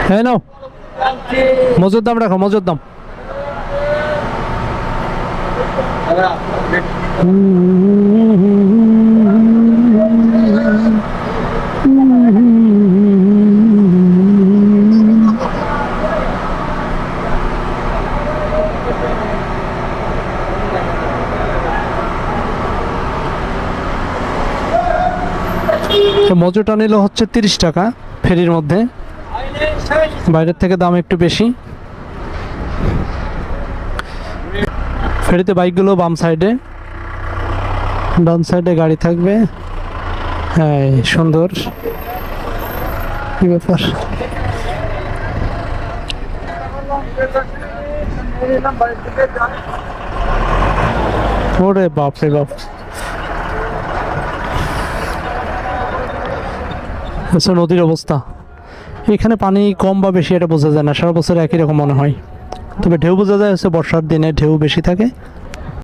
হ্যাঁ নাও, মজুর দাম রাখো, মজুর দাম। মজুরটা নিল হচ্ছে 30 টাকা ফেরির মধ্যে, বাইরের থেকে দাম একটু বেশি। ফেরিতে বাইকগুলো বাম সাইডে, ডান সাইডে গাড়ি থাকবে। হ্যাঁ সুন্দর, কি ব্যাপার। ওরে বাপ রে বাপ, আচ্ছা নদীর অবস্থা। এখানে পানি কম বা বেশি এটা বোঝা যায় না, সারা বছর একই রকম মনে হয়। তবে ঢেউ বোঝা যায়, হচ্ছে বর্ষার দিনে ঢেউ বেশি থাকে,